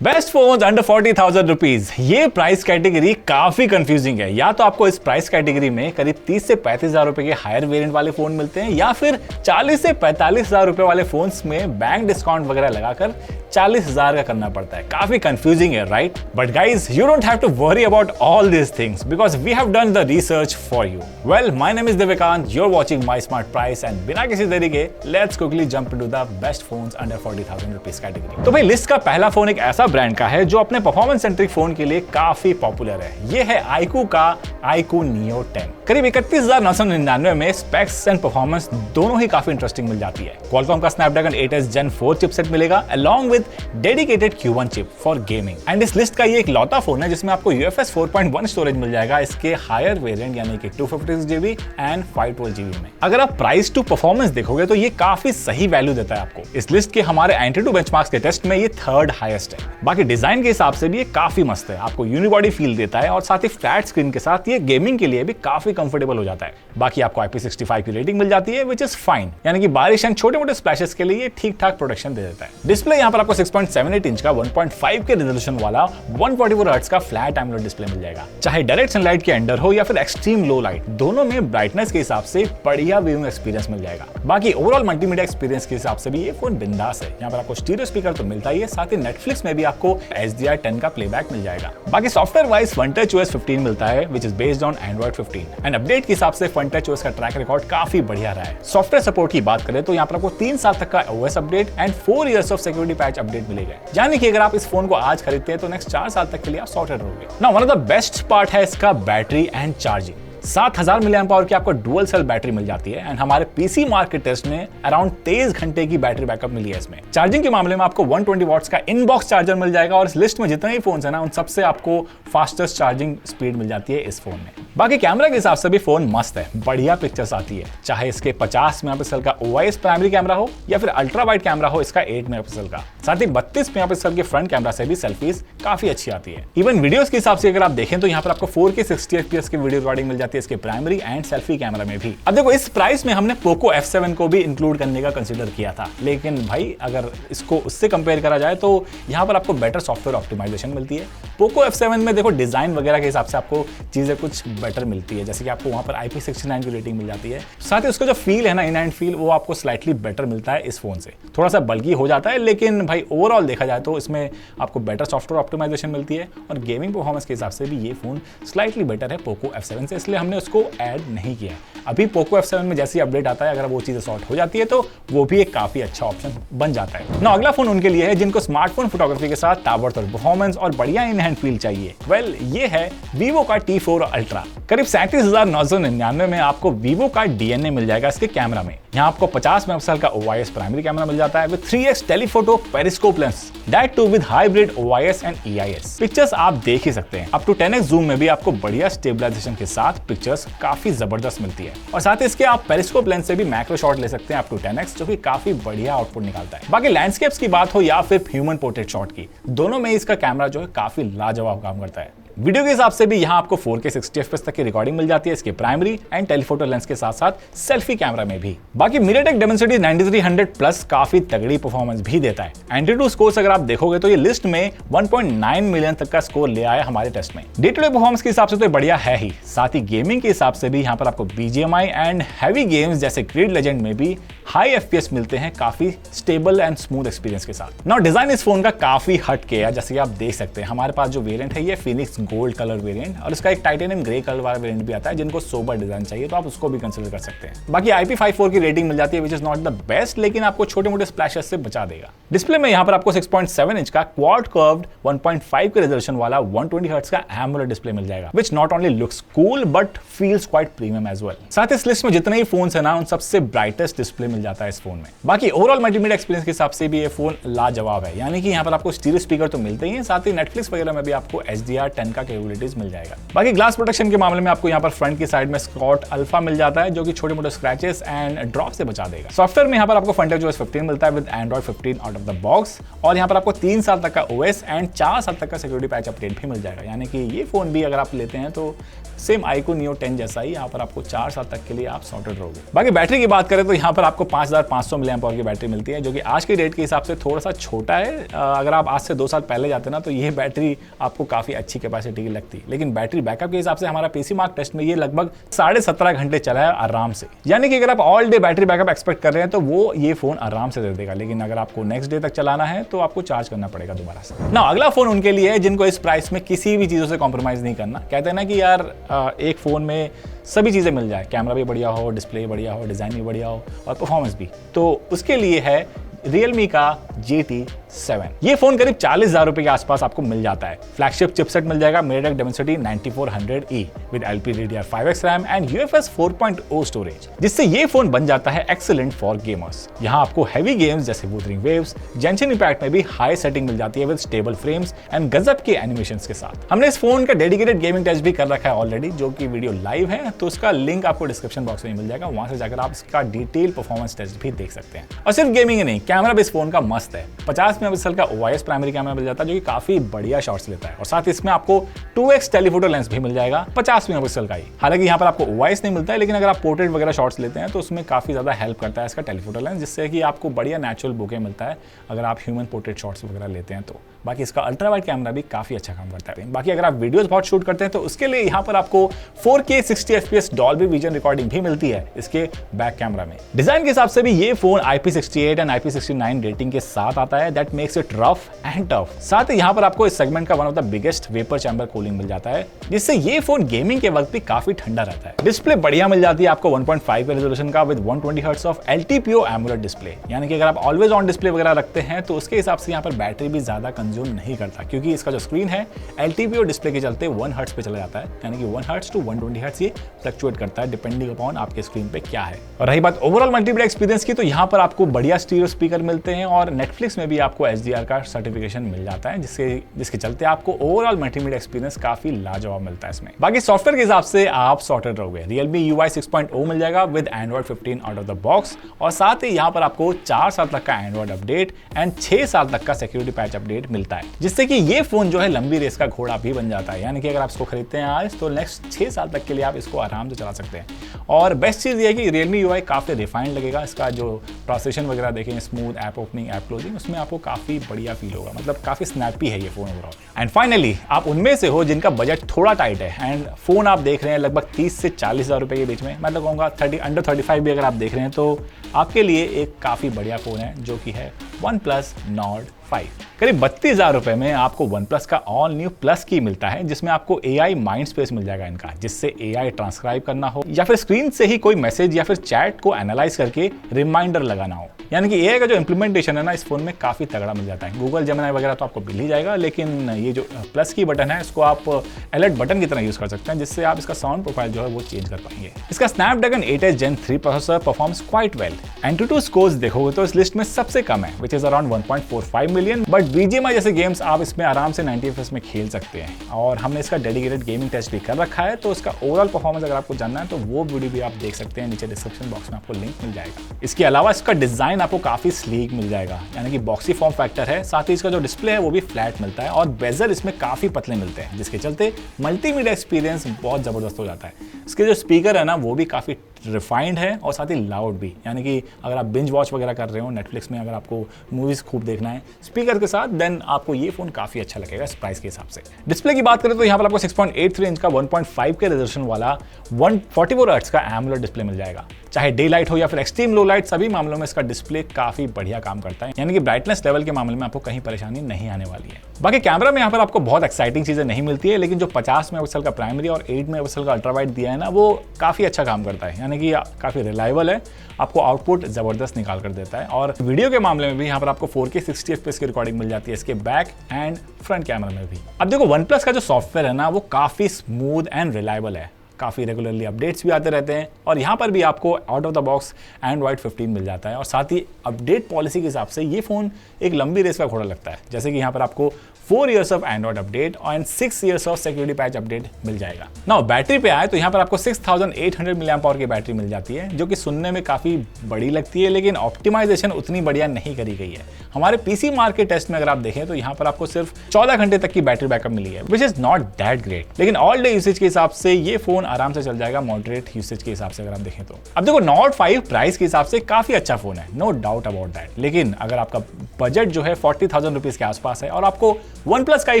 Best phones under 40,000 rupees. ये price category काफी confusing है। या तो आपको इस प्राइस कैटेगरी में करीब 30 से 35,000 रुपए के हायर वेरिएंट वाले फोन मिलते हैं, या फिर 40 से 45,000 रुपए वाले फोन्स में बैंक डिस्काउंट वगैरह लगाकर 40,000 का करना पड़ता है। काफी कंफ्यूजिंग है, right? But guys, you don't have to worry about all this things because we have done the research for you. Well, my name is Devikant, you are watching My Smart Price and बिना किसी देरी के let's quickly jump into the best phones under 40,000 rupees category. तो भाई, list का पहला phone एक ऐसा ब्रांड का है जो अपने परफॉर्मेंस सेंट्रिक फोन के लिए काफी पॉपुलर है। ये है iQOO का iQOO Neo 10। करीब 31,999 में स्पेक्स एंड परफॉर्मेंस दोनों ही काफी इंटरेस्टिंग मिल जाती है। Qualcomm का Snapdragon 8s Gen 4 चिपसेट मिलेगा along with dedicated Q1 chip for gaming. And इस लिस्ट का ये एक लौता फोन है जिसमें आपको UFS 4.1 स्टोरेज मिल जाएगा इसके हायर वेरिएंट यानी कि 256GB एंड 512GB में। अगर आप प्राइस टू परफॉर्मेंस देखोगे तो ये काफी सही वैल्यू देता है आपको। इस लिस्ट के हमारे एंट्री टू बेंचमार्क्स के टेस्ट में ये थर्ड हाईएस्ट है। बाकी डिजाइन के हिसाब से भी ये काफी मस्त है, आपको यूनिबॉडी फील देता है और साथ ही फ्लैट स्क्रीन के साथ ये गेमिंग के लिए भी काफी कंफर्टेबल हो जाता है। बाकी आपको IP65 की रेटिंग मिल जाती है विच इज फाइन, यानी कि बारिश एंड छोटे मोटे स्प्लैशेस के लिए ये ठीक ठाक प्रोटेक्शन दे देता है। डिस्प्ले यहाँ पर आपको 6.78 इंच का 1.5 के रेजोल्यूशन वाला 144 हर्ट्ज का फ्लैट एमोलेड डिस्प्ले मिल जाएगा। चाहे डायरेक्ट सनलाइट के अंडर हो या फिर एक्सट्रीम लो लाइट, दोनों में ब्राइटनेस के हिसाब से बढ़िया व्यूइंग एक्सपीरियंस मिल जाएगा। बाकी ओवरऑल मल्टीमीडिया एक्सपीरियंस के हिसाब से भी ये फोन बिंदास है। यहाँ पर आपको स्टीरियो स्पीकर तो मिलता ही है, साथ ही नेटफ्लिक्स में भी आपको HDR10 का प्लेबैक मिल जाएगा। बाकी सॉफ्टवेयर वाइज FunTouchOS 15 मिलता है which is based on Android 15 and update के हिसाब से FunTouchOS का ट्रैक रिकॉर्ड काफी बढ़िया रहा है। सॉफ्टवेयर सपोर्ट की बात करें तो यहाँ पर आपको 3 साल तक का OS update and 4 years of security patch update मिलेगा, यानी कि अगर आप इस फोन को आज खरीदते हैं तो नेक्स्ट 4 साल तक के लिए आप सॉर्टेड रहोगे। Now one of the best part है इसका बैटरी एंड चार्जिंग। 7000 mAh की आपको डुअल सेल बैटरी मिल जाती है एंड हमारे पीसी मार्केट टेस्ट में अराउंड 23 घंटे की बैटरी बैकअप मिली है इसमें। चार्जिंग के मामले में आपको 120 वॉट्स का इनबॉक्स चार्जर मिल जाएगा और इस लिस्ट में जितने भी फोन है ना उन सबसे आपको फास्टेस्ट चार्जिंग स्पीड मिल जाती है इस फोन में। बाकी कैमरा के हिसाब से भी फोन मस्त है, बढ़िया पिक्चर्स आती है, चाहे इसके 50 मेगापिक्सल का OIS प्राइमरी कैमरा हो या फिर अल्ट्रा वाइड कैमरा हो इसका 8 मेगापिक्सल का। साथ ही 32 मेगापिक्सल के फ्रंट कैमरा से भी सेल्फीज काफी अच्छी आती है। इवन वीडियोस के हिसाब से अगर आप देखें तो यहाँ पर आपको 4K 60 FPS की वीडियो रिकॉर्डिंग मिल जाती है इसके प्राइमरी एंड सेल्फी कैमरा में भी। अब देखो, इस प्राइस में हमने पोको F7 को भी इंक्लूड करने का कंसीडर किया था, लेकिन भाई अगर इसको उससे कंपेयर करा जाए तो यहाँ पर आपको बेटर सॉफ्टवेयर ऑप्टिमाइजेशन मिलती है। पोको F7 में देखो डिजाइन वगैरह के हिसाब से आपको चीजें कुछ बेटर मिलती है, जैसे कि आपको वहां पर IP69 की रेटिंग मिल जाती है। साथ ही उसका जो फील है ना, इन हैंड फील, वो आपको स्लाइटली बेटर मिलता है इस फोन से। थोड़ा सा बल्कि हो जाता है, लेकिन भाई ओवरऑल देखा जाए तो इसमें आपको बेटर सॉफ्टवेयर ऑप्टिमाइजेशन मिलती है और गेमिंग परफॉर्मेंस के हिसाब से भी ये फोन स्लाइटली बेटर है पोको F7 से, इसलिए हमने उसको ऐड नहीं किया। अभी पोको F7 में जैसी अपडेट आता है, अगर वो चीजें सॉर्ट हो जाती है तो वो भी एक काफी अच्छा ऑप्शन बन जाता है ना। अगला फोन उनके लिए है जिनको स्मार्टफोन फोटोग्राफी के साथ ताबड़तोड़ परफॉर्मेंस और बढ़िया इन हैंड फील चाहिए। वेल, ये है Vivo का T4 अल्ट्रा। करीब 37,999 में आपको Vivo का DNA मिल जाएगा इसके कैमरा में। यहाँ आपको 50 मेगापिक्सल का OIS प्राइमरी कैमरा मिल जाता है with 3x telephoto periscope lens, that too with hybrid OIS and EIS। Pictures आप देख ही सकते हैं, अप टू 10x जूम में भी आपको बढ़िया स्टेबलाइजेशन के साथ पिक्चर्स काफी जबरदस्त मिलती है। और साथ ही इसके आप पेरिस्कोप लेंस से भी मैक्रो शॉट ले सकते हैं अप टू 10x, जो कि काफी बढ़िया आउटपुट निकालता है। बाकी लैंडस्केप्स की बात हो या फिर ह्यूमन पोर्ट्रेट शॉट की, दोनों में इसका कैमरा जो है काफी लाजवाब काम करता है। वीडियो के हिसाब से भी यहाँ आपको 4K 60 FPS तक की रिकॉर्डिंग मिल जाती है इसके प्राइमरी एंड टेलीफोटो लेंस के साथ साथ सेल्फी कैमरा में भी। बाकी MediaTek Dimensity 9300 प्लस काफी तगड़ी परफॉर्मेंस भी देता है। एंट्री स्कोर्स अगर आप देखोगे तो ये लिस्ट में 1.9 मिलियन तक का स्कोर ले आया हमारे टेस्ट में। डे टू डे परफॉर्मेंस के हिसाब से तो बढ़िया है ही, साथ ही गेमिंग के हिसाब से भी यहाँ पर आपको BGMI एंड हैवी गेम्स जैसे ग्रिड लेजेंड में भी हाई FPS मिलते हैं काफी स्टेबल एंड स्मूथ एक्सपीरियंस के साथ। नाउ डिजाइन इस फोन का काफी हट के है, जैसे कि आप देख सकते हैं हमारे पास जो वेरिएंट है ये फिनिक्स गोल्ड कलर वेरिएंट और इसका एक टाइटेनियम ग्रे कलर वाला वेरिएंट भी आता है। जिनको सोबर डिजाइन चाहिए तो आप उसको भी कंसीडर कर सकते हैं। बाकी IP54 की रेटिंग मिल जाती है which is not the best, लेकिन आपको छोटे मोटे स्प्लैशेस से बचा देगा। डिस्प्ले में यहाँ पर आपको 6.7 इंच का क्वाड कर्व्ड 1.5 के रेजोल्यूशन वाला 120 हर्ट्ज का एमोलेड डिस्प्ले मिल जाएगा which not only looks cool but feels quite premium as well. साथ ही इस लिस्ट में जितने ही फोन है ना उन सबसे ब्राइटेस्ट डिस्प्ले मिल जाता है इस फोन में। बाकी ओवरऑल मल्टीमीडिया एक्सपीरियंस के हिसाब से भी ये फोन लाजवाब है, यानी कि यहाँ पर आपको स्टीरियो स्पीकर तो मिलते ही हैं, साथ ही नेटफ्लिक्स वगैरह में भी आपको HDR10 का कैपेबिलिटीज मिल जाएगा। बाकी ग्लास प्रोटेक्शन के मामले में आपको यहाँ पर फ्रंट की साइड में स्कॉट अल्फा मिल जाता है, जो कि छोटे मोटे स्क्रैचेस एंड ड्रॉप से बचा देगा। सॉफ्टवेयर में यहाँ पर आपको फ्रंट OS 15 मिलता है with Android 15 out of the box, और यहाँ पर आपको 3 साल तक का OS एंड 4 साल तक का सिक्योरिटी पैच अपडेट भी मिल जाएगा। यानी कि ये फोन भी अगर आप लेते हैं तो सेम iQOO Neo 10 जैसा ही यहाँ पर आपको 4 साल तक के लिए आप सॉर्टेड रहोगे। बाकी बैटरी की बात करें तो यहाँ पर आपको 5500 mAh की बैटरी मिलती है, जो कि आज के डेट के हिसाब से थोड़ा सा छोटा है। अगर आप आज से 2 साल पहले जाते ना तो ये बैटरी आपको काफी अच्छी कैपेसिटी की लगती, लेकिन बैटरी बैकअप के हिसाब से हमारा PC मार्क टेस्ट में ये लगभग 17.5 घंटे चला है आराम से। यानी कि अगर आप all day battery backup expect कर रहे हैं तो वो ये फोन आराम से दे देगा, लेकिन अगर आपको नेक्स्ट डे तक चलाना है तो आपको चार्ज करना पड़ेगा दोबारा से ना। अगला फोन उनके लिए है जिनको इस प्राइस में किसी भी चीजों से कॉम्प्रोमाइज नहीं करना। कहते हैं ना कि यार एक फोन में सभी चीजें मिल जाए, कैमरा भी बढ़िया हो, डिस्प्ले बढ़िया हो, डिजाइन भी बढ़िया हो और परफॉर्मेंस भी, तो उसके लिए है Realme का GT7। ये फोन करीब 40,000 रुपए के आसपास आपको मिल जाता है। फ्लैगशिप चिपसेट मिल जाएगा MediaTek Dimensity 9400E with LPDDR5X RAM and UFS 4.0 storage, जिससे ये फोन बन जाता है एक्सीलेंट फॉर गेमर्स। यहाँ आपको हैवी गेम्स जैसे वुथरिंग वेव्स, जेंशिन इंपैक्ट में भी हाई सेटिंग मिल जाती है विद स्टेबल फ्रेम्स एंड गजब के एनिमेशंस के साथ। हमने इस फोन का डेडिकेटेड गेमिंग टेस्ट भी कर रखा है ऑलरेडी, जो कि वीडियो लाइव है, तो उसका लिंक आपको डिस्क्रिप्शन बॉक्स में मिल जाएगा। वहां से जाकर आप इसका डिटेल परफॉर्मेंस टेस्ट भी देख सकते हैं। और सिर्फ गेमिंग ही नहीं, कैमरा भी इस फोन का मस्त है। 50 मेगापिक्सल का OIS प्राइमरी कैमरा मिल जाता है, जो कि काफी बढ़िया शॉट्स लेता है, और साथ ही इसमें आपको 2x टेलीफोटो लेंस भी मिल जाएगा 50 मेगापिक्सल का ही। हालांकि यहाँ पर आपको OIS नहीं मिलता है, लेकिन अगर आप पोर्ट्रेट वगैरह शॉट्स लेते हैं तो उसमें काफी ज्यादा हेल्प करता है इसका टेलीफोटो लेंस, जिससे कि आपको बढ़िया नेचुरल बुके मिलता है अगर आप ह्यूमन पोर्ट्रेट शॉट्स वगैरह लेते हैं तो। बाकी इसका अल्ट्रा वाइड कैमरा भी काफी अच्छा काम करता है। बाकी अगर आप वीडियोस बहुत शूट करते हैं तो उसके लिए यहाँ पर आपको 4K 60 FPS Dolby vision recording भी मिलती है इसके बैक कैमरा में। डिजाइन के हिसाब से भी ये phone IP68 and IP69 rating के साथ आता है, that makes it rough and tough. साथ ही यहाँ पर आपको इस सेगमेंट का one of the biggest vapour chamber cooling मिल जाता है, जिससे ये फोन गेमिंग के वक्त भी काफी ठंडा रहता है। डिस्प्ले बढ़िया मिल जाती है आपको 1.5 के रेजोल्यूशन का with 120 hertz of LTPO AMOLED display. यानी कि अगर आप ऑलवेज ऑन डिस्प्ले वगैरह रखते हैं तो उसके हिसाब से यहाँ पर बैटरी भी ज्यादा कंज्यूम नहीं करता, क्योंकि इसका जो स्क्रीन है LTPO डिस्प्ले के चलते 1 हर्ट्ज पे चला जाता है। यानी कि 1 हर्ट्ज टू 120 हर्ट्ज ये फ्लक्चुएट करता है डिपेंडिंग अपॉन आपके स्क्रीन पे क्या है। और रही बात ओवरऑल मल्टीमीडिया एक्सपीरियंस की, तो यहाँ पर आपको बढ़िया स्टीरियो स्पीकर मिलते हैं और नेटफ्लिक्स में भी आपको HDR का सर्टिफिकेशन मिल जाता है, जिसके चलते आपको ओवरऑल मल्टीमीडिया एक्सपीरियंस काफी लाजवाब मिलता है इसमें। बाकी सॉफ्टवेयर के हिसाब से आप सॉर्टेड रहोगे। Realme UI 6.0 मिल जाएगा with Android 15 out of the box, और साथ ही यहाँ पर आपको 4 साल तक का एंड्रॉइड अपडेट एंड 6 साल तक का सिक्योरिटी पैच अपडेट मिलता है, जिससे कि ये फोन जो है लंबी रेस का घोड़ा भी बन जाता है। यानी कि अगर आप इसको खरीदते हैं आज तो नेक्स्ट 6 साल तक के लिए आप इसको आराम से चला सकते हैं। और बेस्ट चीज ये है कि Realme UI काफी रिफाइंड लगेगा। इसका जो प्रोसेसन वगैरह देखें, smooth app opening, app closing, उसमें आपको काफी बढ़िया फील होगा। मतलब काफी स्नैपी है ये फोन ओवरऑल। एंड फाइनली आप उनमें से हो जिनका बजट थोड़ा टाइट है एंड फोन आप देख रहे हैं लगभग 30 से 40,000 रुपए के बीच में, मैं तो कहूँगा अंडर 35 भी अगर आप देख रहे हैं तो आपके लिए एक काफी बढ़िया फोन है, जो कि है OnePlus Nord 5। करीब 32,000 रुपए में आपको OnePlus का ऑल न्यू प्लस की मिलता है, जिसमें आपको AI माइंड स्पेस मिल जाएगा इनका, जिससे AI ट्रांसक्राइब करना हो या फिर स्क्रीन से ही कोई मैसेज या फिर चैट को एनालाइज करके रिमाइंडर लगाना हो। यानी कि AI का जो इंप्लीमेंटेशन है ना इस फोन में काफी तगड़ा मिल जाता है। गूगल जेमिनी वगैरह तो आपको मिल ही जाएगा, लेकिन ये जो प्लस की बटन है इसको आप अलर्ट बटन की तरह यूज कर सकते हैं, जिससे आप इसका साउंड प्रोफाइल जो है वो चेंज कर पाएंगे। इसका Snapdragon 8H Gen 3 processor performs quite well. Antutu scores देखोगे तो इस लिस्ट में सबसे कम है, which is around 1.45 million, but BGMI जैसे गेम्स आप इसमें आराम से 90 FPS में खेल सकते हैं। और हमने इसका डेडिकेटेड गेमिंग टेस्ट भी कर रखा है, तो इसका ओवरऑल परफॉर्मेंस अगर आपको जानना है तो वो वीडियो भी आप देख सकते हैं, नीचे डिस्क्रिप्शन बॉक्स में आपको लिंक मिल जाएगा। इसके अलावा इसका डिजाइन आपको काफी स्लीक मिल जाएगा, यानी कि बॉक्सी फॉर्म फैक्टर है। साथ ही इसका जो डिस्प्ले है वो भी फ्लैट मिलता है और बेजल इसमें काफी पतले मिलते हैं, जिसके चलते मल्टीमीडिया एक्सपीरियंस बहुत जबरदस्त हो जाता है। इसके जो स्पीकर है ना वो भी काफी रिफाइंड है और साथ ही लाउड भी, यानी कि अगर आप बिंज वॉच वगैरह कर रहे हो नेटफ्लिक्स में, अगर आपको मूवीज खूब देखना है स्पीकर के साथ, देन आपको ये फोन काफी अच्छा लगेगा इस प्राइस के हिसाब से। डिस्प्ले की बात करें तो यहाँ पर आपको 6.83 इंच का 1.5 के रेजोल्यूशन वाला 144 हर्ट्ज का AMOLED डिस्प्ले मिल जाएगा। चाहे डे लाइट हो या फिर एक्सट्रीम लो लाइट, सभी मामलों में इसका डिस्प्ले काफी बढ़िया काम करता है, यानी कि ब्राइटनेस लेवल के मामले में आपको कहीं परेशानी नहीं आने वाली है। बाकी कैमरा में यहाँ पर आपको बहुत एक्साइटिंग चीजें नहीं मिलती है, लेकिन जो 50 मेगापिक्सल का प्राइमरी और 8 मेगापिक्सल का अल्ट्रा वाइड दिया है ना वो काफी अच्छा काम करता है, यानी कि काफी रिलायबल है, आपको आउटपुट जबरदस्त निकाल कर देता है। और वीडियो के मामले में भी यहाँ पर आपको 4K 60 FPS की रिकॉर्डिंग मिल जाती है इसके बैक एंड फ्रंट कैमरा में भी। अब देखो OnePlus का जो सॉफ्टवेयर है ना वो काफी स्मूथ एंड रिलायबल है। काफ़ी रेगुलरली अपडेट्स भी आते रहते हैं और यहाँ पर भी आपको out of the box Android 15 मिल जाता है और साथ ही अपडेट पॉलिसी के हिसाब से ये फ़ोन एक लंबी रेस का घोड़ा लगता है। जैसे कि यहाँ पर आपको 4 years of Android update and 6 years of security patch update मिल जाएगा। नाउ बैटरी पे आए तो यहाँ पर आपको 6800 mAh की बैटरी मिल जाती है, जो कि सुनने में काफ़ी बड़ी लगती है, लेकिन ऑप्टिमाइजेशन उतनी बढ़िया नहीं करी गई है। हमारे पीसी मार्केट टेस्ट में अगर आप देखें तो यहाँ पर आपको सिर्फ 14 घंटे तक की बैटरी बैकअप मिली है, which is not that great. लेकिन ऑल डे यूसेज के हिसाब से ये फोन आराम से चल जाएगा मॉडरेट यूसेज के हिसाब से अगर आप देखें तो। अब देखो Note 5 प्राइस के हिसाब से काफी अच्छा फोन है, नो डाउट अबाउट दैट, लेकिन अगर आपका बजट जो है 40,000 रुपीज के आसपास है और आपको OnePlus का ही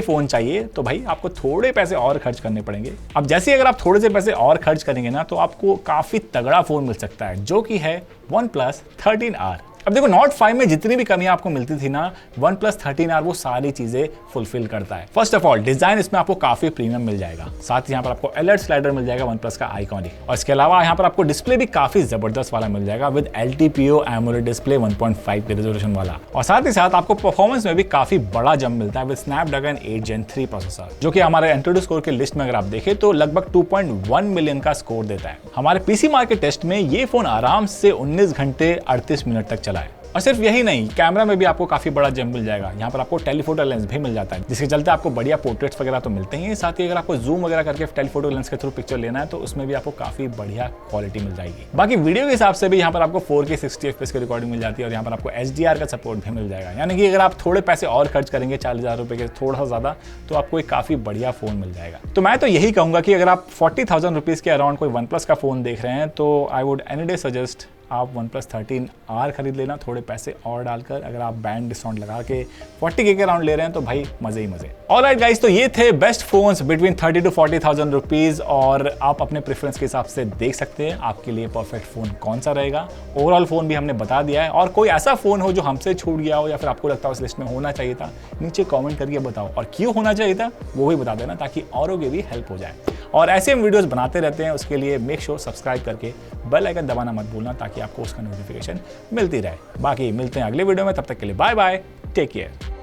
फोन चाहिए तो भाई आपको थोड़े पैसे और खर्च करने पड़ेंगे। अब जैसे अगर आप थोड़े से पैसे और खर्च करेंगे ना तो आपको काफी तगड़ा फोन मिल सकता है, जो कि है OnePlus 13R। अब देखो Note 5 में जितनी भी कमियां आपको मिलती थी ना, OnePlus 13R वो सारी चीजें फुलफिल करता है। फर्स्ट ऑफ ऑल डिजाइन इसमें आपको काफी प्रीमियम मिल जाएगा, साथ ही यहाँ पर आपको अलर्ट स्लाइडर मिल जाएगा OnePlus का आइकॉनिक, और इसके अलावा यहाँ पर आपको डिस्प्ले भी काफी जबरदस्त वाला मिल जाएगा विद LTPO AMOLED डिस्प्ले 1.5 के रेजोल्यूशन वाला, और साथ ही साथ आपको परफॉर्मेंस में भी काफी बड़ा जंप मिलता है विद Snapdragon 8 Gen 3 प्रोसेसर, जो कि हमारे एंट्रोडी स्कोर की लिस्ट में अगर आप देखें तो लगभग 2.1 मिलियन का स्कोर देता है। हमारे पीसी मार्केट टेस्ट में ये फोन आराम से 19 घंटे 38 मिनट तक चला है। और सिर्फ यही नहीं, कैमरा में भी आपको काफी बड़ा जंप मिल जाएगा। यहाँ पर आपको टेलीफोटो लेंस भी मिल जाता है, जिसके चलते आपको बढ़िया पोर्ट्रेट्स वगैरह तो मिलते ही हैं, साथ ही अगर आपको जूम वगैरह करके टेलीफोटो लेंस के थ्रू पिक्चर लेना है तो उसमें भी आपको काफी बढ़िया क्वालिटी मिल जाएगी। बाकी वीडियो के हिसाब से भी यहाँ पर आपको 4K 60 FPS की रिकॉर्डिंग मिल जाती है और यहाँ पर आपको HDR का सपोर्ट भी मिल जाएगा। यानी कि अगर आप थोड़े पैसे और खर्च करेंगे 40,000 रुपए के थोड़ा सा ज्यादा, तो आपको एक काफी बढ़िया फोन मिल जाएगा। तो मैं तो यही कहूंगा कि अगर आप 40,000 रुपीज के अराउंड कोई OnePlus का फोन देख रहे हैं तो I would any day suggest आप OnePlus 13R खरीद लेना, थोड़े पैसे और डालकर। अगर आप बैंड डिस्काउंट लगा के 40K के राउंड ले रहे हैं तो भाई मजे ही मजे। ऑलराइट गाइस, तो ये थे best phones between 30 to 40,000 rupees, और आप अपने प्रेफरेंस के हिसाब से देख सकते हैं आपके लिए परफेक्ट फोन कौन सा रहेगा। ओवरऑल फोन भी हमने बता दिया है, और कोई ऐसा फोन हो जो हमसे छूट गया हो या फिर आपको लगता है उस लिस्ट में होना चाहिए था, नीचे कॉमेंट करके बताओ, और क्यों होना चाहिए था वो भी बता देना, ताकि औरों की भी हेल्प हो जाए। और ऐसे हम वीडियोस बनाते रहते हैं, उसके लिए मेक श्योर सब्सक्राइब करके बेल आइकन दबाना मत भूलना, ताकि आपको उसका नोटिफिकेशन मिलती रहे। बाकी मिलते हैं अगले वीडियो में, तब तक के लिए बाय बाय, टेक केयर।